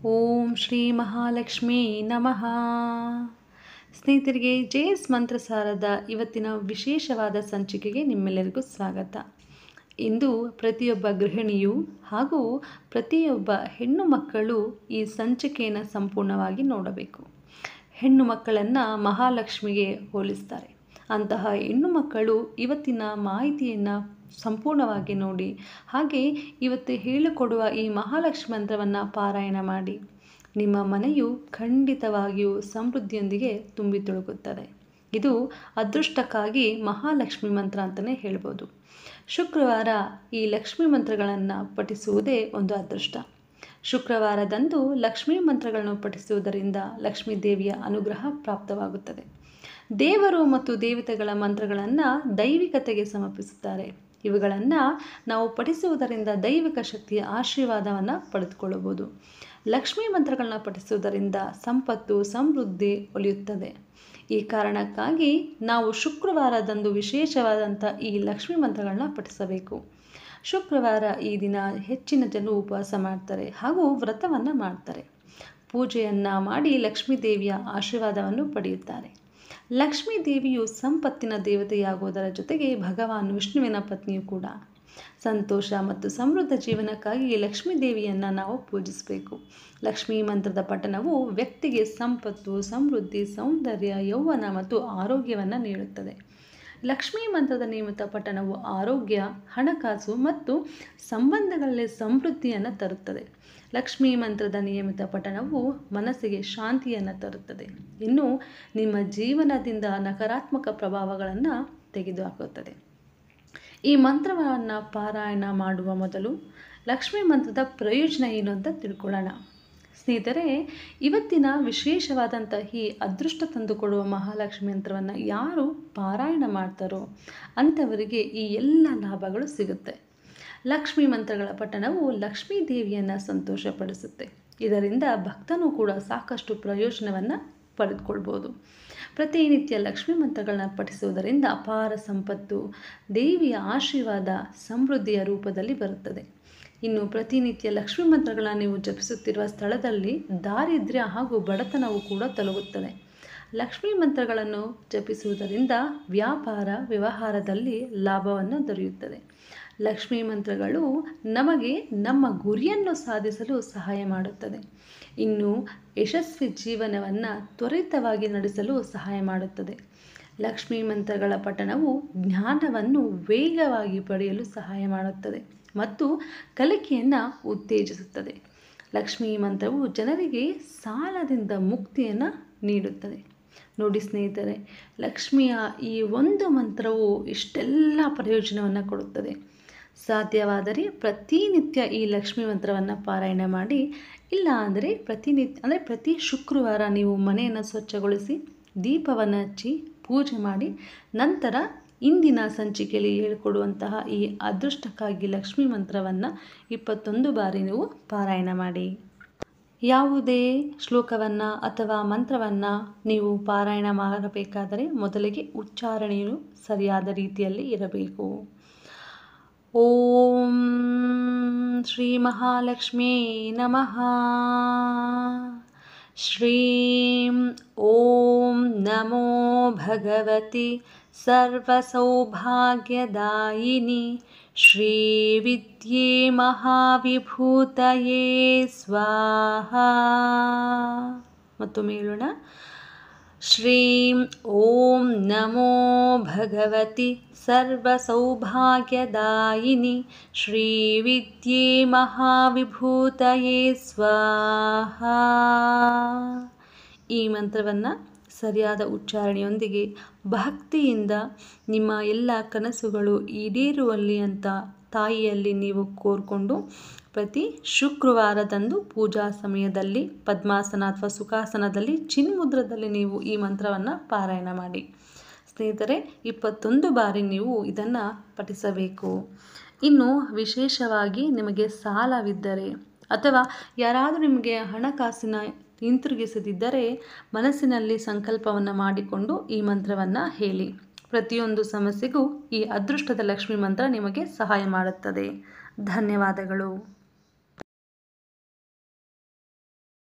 ಓಂ ಶ್ರೀ ಮಹಾಲಕ್ಷ್ಮೀ ನಮಃ. ಸ್ನೇಹಿತರಿಗೆ ಜೆಎಸ್ ಮಂತ್ರಸಾರದ ಇವತ್ತಿನ ವಿಶೇಷವಾದ ಸಂಚಿಕೆಗೆ ನಿಮ್ಮೆಲ್ಲರಿಗೂ ಸ್ವಾಗತ. ಇಂದು ಪ್ರತಿಯೊಬ್ಬ ಗೃಹಿಣಿಯು ಹಾಗೂ ಪ್ರತಿಯೊಬ್ಬ ಹೆಣ್ಣು ಮಕ್ಕಳು ಈ ಸಂಚಿಕೆಯನ್ನು ಸಂಪೂರ್ಣವಾಗಿ ನೋಡಬೇಕು. ಹೆಣ್ಣು ಮಕ್ಕಳನ್ನು ಮಹಾಲಕ್ಷ್ಮಿಗೆ ಹೋಲಿಸ್ತಾರೆ. ಅಂತಹ ಹೆಣ್ಣು ಮಕ್ಕಳು ಇವತ್ತಿನ ಮಾಹಿತಿಯನ್ನು ಸಂಪೂರ್ಣವಾಗಿ ನೋಡಿ, ಹಾಗೆ ಇವತ್ತು ಹೇಳಿಕೊಡುವ ಈ ಮಹಾಲಕ್ಷ್ಮಿ ಮಂತ್ರವನ್ನು ಪಾರಾಯಣ ಮಾಡಿ. ನಿಮ್ಮ ಮನೆಯು ಖಂಡಿತವಾಗಿಯೂ ಸಮೃದ್ಧಿಯೊಂದಿಗೆ ತುಂಬಿ ತುಳುಕುತ್ತದೆ. ಇದು ಅದೃಷ್ಟಕ್ಕಾಗಿ ಮಹಾಲಕ್ಷ್ಮಿ ಮಂತ್ರ ಅಂತಲೇ ಹೇಳ್ಬೋದು. ಶುಕ್ರವಾರ ಈ ಲಕ್ಷ್ಮಿ ಮಂತ್ರಗಳನ್ನು ಪಠಿಸುವುದೇ ಒಂದು ಅದೃಷ್ಟ. ಶುಕ್ರವಾರದಂದು ಲಕ್ಷ್ಮೀ ಮಂತ್ರಗಳನ್ನು ಪಠಿಸುವುದರಿಂದ ಲಕ್ಷ್ಮೀ ದೇವಿಯ ಅನುಗ್ರಹ ಪ್ರಾಪ್ತವಾಗುತ್ತದೆ. ದೇವರು ಮತ್ತು ದೇವತೆಗಳ ಮಂತ್ರಗಳನ್ನು ದೈವಿಕತೆಗೆ ಸಮರ್ಪಿಸುತ್ತಾರೆ. ಇವುಗಳನ್ನು ನಾವು ಪಠಿಸುವುದರಿಂದ ದೈವಿಕ ಶಕ್ತಿಯ ಆಶೀರ್ವಾದವನ್ನು ಪಡೆದುಕೊಳ್ಳಬಹುದು. ಲಕ್ಷ್ಮೀ ಮಂತ್ರಗಳನ್ನ ಪಠಿಸುವುದರಿಂದ ಸಂಪತ್ತು ಸಮೃದ್ಧಿ ಒಲಿಯುತ್ತದೆ. ಈ ಕಾರಣಕ್ಕಾಗಿ ನಾವು ಶುಕ್ರವಾರದಂದು ವಿಶೇಷವಾದಂಥ ಈ ಲಕ್ಷ್ಮೀ ಮಂತ್ರಗಳನ್ನ ಪಠಿಸಬೇಕು. ಶುಕ್ರವಾರ ಈ ದಿನ ಹೆಚ್ಚಿನ ಜನರು ಉಪವಾಸ ಮಾಡ್ತಾರೆ ಹಾಗೂ ವ್ರತವನ್ನು ಮಾಡ್ತಾರೆ. ಪೂಜೆಯನ್ನು ಮಾಡಿ ಲಕ್ಷ್ಮೀ ದೇವಿಯ ಆಶೀರ್ವಾದವನ್ನು ಪಡೆಯುತ್ತಾರೆ. ಲಕ್ಷ್ಮೀ ದೇವಿಯು ಸಂಪತ್ತಿನ ದೇವತೆಯಾಗುವುದರ ಜೊತೆಗೆ ಭಗವಾನ್ ವಿಷ್ಣುವಿನ ಪತ್ನಿಯೂ ಕೂಡ. ಸಂತೋಷ ಮತ್ತು ಸಮೃದ್ಧ ಜೀವನಕ್ಕಾಗಿ ಲಕ್ಷ್ಮೀ ದೇವಿಯನ್ನು ನಾವು ಪೂಜಿಸಬೇಕು. ಲಕ್ಷ್ಮೀ ಮಂತ್ರದ ಪಠಣವು ವ್ಯಕ್ತಿಗೆ ಸಂಪತ್ತು, ಸಮೃದ್ಧಿ, ಸೌಂದರ್ಯ, ಯೌವನ ಮತ್ತು ಆರೋಗ್ಯವನ್ನು ನೀಡುತ್ತದೆ. ಲಕ್ಷ್ಮೀ ಮಂತ್ರದ ನಿಯಮಿತ ಪಠಣವು ಆರೋಗ್ಯ, ಹಣಕಾಸು ಮತ್ತು ಸಂಬಂಧಗಳಲ್ಲಿ ಸಮೃದ್ಧಿಯನ್ನು ತರುತ್ತದೆ. ಲಕ್ಷ್ಮೀ ಮಂತ್ರದ ನಿಯಮಿತ ಪಠಣವು ಮನಸ್ಸಿಗೆ ಶಾಂತಿಯನ್ನು ತರುತ್ತದೆ. ಇನ್ನು ನಿಮ್ಮ ಜೀವನದಿಂದ ನಕಾರಾತ್ಮಕ ಪ್ರಭಾವಗಳನ್ನು ತೆಗೆದುಹಾಕುತ್ತದೆ. ಈ ಮಂತ್ರವನ್ನು ಪಾರಾಯಣ ಮಾಡುವ ಮೊದಲು ಲಕ್ಷ್ಮೀ ಮಂತ್ರದ ಪ್ರಯೋಜನ ಏನು ಅಂತ ತಿಳ್ಕೊಳ್ಳೋಣ. ಸ್ನೇಹಿತರೆ, ಇವತ್ತಿನ ವಿಶೇಷವಾದಂಥ ಈ ಅದೃಷ್ಟ ತಂದುಕೊಡುವ ಮಹಾಲಕ್ಷ್ಮಿ ಮಂತ್ರವನ್ನು ಯಾರು ಪಾರಾಯಣ ಮಾಡ್ತಾರೋ ಅಂಥವರಿಗೆ ಈ ಎಲ್ಲ ಲಾಭಗಳು ಸಿಗುತ್ತೆ. ಲಕ್ಷ್ಮೀ ಮಂತ್ರಗಳ ಪಠಣವು ಲಕ್ಷ್ಮೀ ದೇವಿಯನ್ನು ಸಂತೋಷಪಡಿಸುತ್ತೆ. ಇದರಿಂದ ಭಕ್ತನೂ ಕೂಡ ಸಾಕಷ್ಟು ಪ್ರಯೋಜನವನ್ನು ಪಡೆದುಕೊಳ್ಬೋದು. ಪ್ರತಿನಿತ್ಯ ಲಕ್ಷ್ಮೀ ಮಂತ್ರಗಳನ್ನ ಪಠಿಸುವುದರಿಂದ ಅಪಾರ ಸಂಪತ್ತು, ದೇವಿಯ ಆಶೀರ್ವಾದ, ಸಮೃದ್ಧಿಯ ರೂಪದಲ್ಲಿ ಬರುತ್ತದೆ. ಇನ್ನು ಪ್ರತಿನಿತ್ಯ ಲಕ್ಷ್ಮೀ ಮಂತ್ರಗಳನ್ನ ನೀವು ಜಪಿಸುತ್ತಿರುವ ಸ್ಥಳದಲ್ಲಿ ದಾರಿದ್ರ್ಯ ಹಾಗೂ ಬಡತನವು ಕೂಡ ತೊಲಗುತ್ತದೆ. ಲಕ್ಷ್ಮೀ ಮಂತ್ರಗಳನ್ನು ಜಪಿಸುವುದರಿಂದ ವ್ಯಾಪಾರ ವ್ಯವಹಾರದಲ್ಲಿ ಲಾಭವನ್ನು ದೊರೆಯುತ್ತದೆ. ಲಕ್ಷ್ಮೀ ಮಂತ್ರಗಳು ನಮಗೆ ನಮ್ಮ ಗುರಿಯನ್ನು ಸಾಧಿಸಲು ಸಹಾಯ ಮಾಡುತ್ತದೆ. ಇನ್ನು ಯಶಸ್ವಿ ಜೀವನವನ್ನು ತ್ವರಿತವಾಗಿ ನಡೆಸಲು ಸಹಾಯ ಮಾಡುತ್ತದೆ. ಲಕ್ಷ್ಮೀ ಮಂತ್ರಗಳ ಪಠಣವು ಜ್ಞಾನವನ್ನು ವೇಗವಾಗಿ ಪಡೆಯಲು ಸಹಾಯ ಮಾಡುತ್ತದೆ ಮತ್ತು ಕಲಿಕೆಯನ್ನು ಉತ್ತೇಜಿಸುತ್ತದೆ. ಲಕ್ಷ್ಮೀ ಮಂತ್ರವು ಜನರಿಗೆ ಸಾಲದಿಂದ ಮುಕ್ತಿಯನ್ನು ನೀಡುತ್ತದೆ. ನೋಡಿ ಸ್ನೇಹಿತರೆ, ಲಕ್ಷ್ಮಿಯ ಈ ಒಂದು ಮಂತ್ರವು ಇಷ್ಟೆಲ್ಲ ಪ್ರಯೋಜನವನ್ನು ಕೊಡುತ್ತದೆ. ಸಾಧ್ಯವಾದರೆ ಪ್ರತಿನಿತ್ಯ ಈ ಲಕ್ಷ್ಮೀ ಮಂತ್ರವನ್ನು ಪಾರಾಯಣ ಮಾಡಿ. ಇಲ್ಲ ಅಂದರೆ ಪ್ರತಿ ಶುಕ್ರವಾರ ನೀವು ಮನೆಯನ್ನು ಸ್ವಚ್ಛಗೊಳಿಸಿ ದೀಪವನ್ನು ಹಚ್ಚಿ ಪೂಜೆ ಮಾಡಿ ನಂತರ ಇಂದಿನ ಸಂಚಿಕೆಯಲ್ಲಿ ಹೇಳಿಕೊಡುವಂತಹ ಈ ಅದೃಷ್ಟಕ್ಕಾಗಿ ಲಕ್ಷ್ಮೀ ಮಂತ್ರವನ್ನು 21 ಬಾರಿ ನೀವು ಪಾರಾಯಣ ಮಾಡಿ. ಯಾವುದೇ ಶ್ಲೋಕವನ್ನು ಅಥವಾ ಮಂತ್ರವನ್ನು ನೀವು ಪಾರಾಯಣ ಮಾಡಬೇಕಾದರೆ ಮೊದಲಿಗೆ ಉಚ್ಚಾರಣೆಯು ಸರಿಯಾದ ರೀತಿಯಲ್ಲಿ ಇರಬೇಕು. ಓಂ ಶ್ರೀ ಮಹಾಲಕ್ಷ್ಮೀ ನಮಃ. ಶ್ರೀಂ ಓಂ ನಮೋ ಭಗವತಿ ಸರ್ವಸೌಭಾಗ್ಯದಾಯಿನಿ ಶ್ರೀ ವಿದ್ಯೆ ಮಹಾವಿಭೂತಯೇ ಸ್ವಾಹಾ. ಮತ್ತು ಮೇಲೋಣ. ಶ್ರೀಂ ಓಂ ನಮೋ ಭಗವತಿ ಸರ್ವಸೌಭಾಗ್ಯದಾಯಿನಿ ಶ್ರೀ ವಿದ್ಯೆ ಮಹಾವಿಭೂತಯೇ ಸ್ವಾಹಾ. ಈ ಮಂತ್ರವನ್ನು ಸರಿಯಾದ ಉಚ್ಚಾರಣೆಯೊಂದಿಗೆ ಭಕ್ತಿಯಿಂದ ನಿಮ್ಮ ಎಲ್ಲ ಕನಸುಗಳು ಈಡೇರುವಲ್ಲಿ ಅಂತ ತಾಯಿಯಲ್ಲಿ ನೀವು ಕೋರಿಕೊಂಡು ಪ್ರತಿ ಶುಕ್ರವಾರದಂದು ಪೂಜಾ ಸಮಯದಲ್ಲಿ ಪದ್ಮಾಸನ ಅಥವಾ ಸುಖಾಸನದಲ್ಲಿ ಚಿನ್ಮುದ್ರದಲ್ಲಿ ನೀವು ಈ ಮಂತ್ರವನ್ನು ಪಾರಾಯಣ ಮಾಡಿ. ಸ್ನೇಹಿತರೆ, 21 ಬಾರಿ ನೀವು ಇದನ್ನು ಪಠಿಸಬೇಕು. ಇನ್ನು ವಿಶೇಷವಾಗಿ ನಿಮಗೆ ಸಾಲವಿದ್ದರೆ ಅಥವಾ ಯಾರಾದರೂ ನಿಮಗೆ ಹಣಕಾಸಿನ ಹಿಂತಿರುಗಿಸದಿದ್ದರೆ ಮನಸ್ಸಿನಲ್ಲಿ ಸಂಕಲ್ಪವನ್ನು ಮಾಡಿಕೊಂಡು ಈ ಮಂತ್ರವನ್ನು ಹೇಳಿ. ಪ್ರತಿಯೊಂದು ಸಮಸ್ಯೆಗೂ ಈ ಅದೃಷ್ಟದ ಲಕ್ಷ್ಮೀ ಮಂತ್ರ ನಿಮಗೆ ಸಹಾಯ ಮಾಡುತ್ತದೆ. ಧನ್ಯವಾದಗಳು.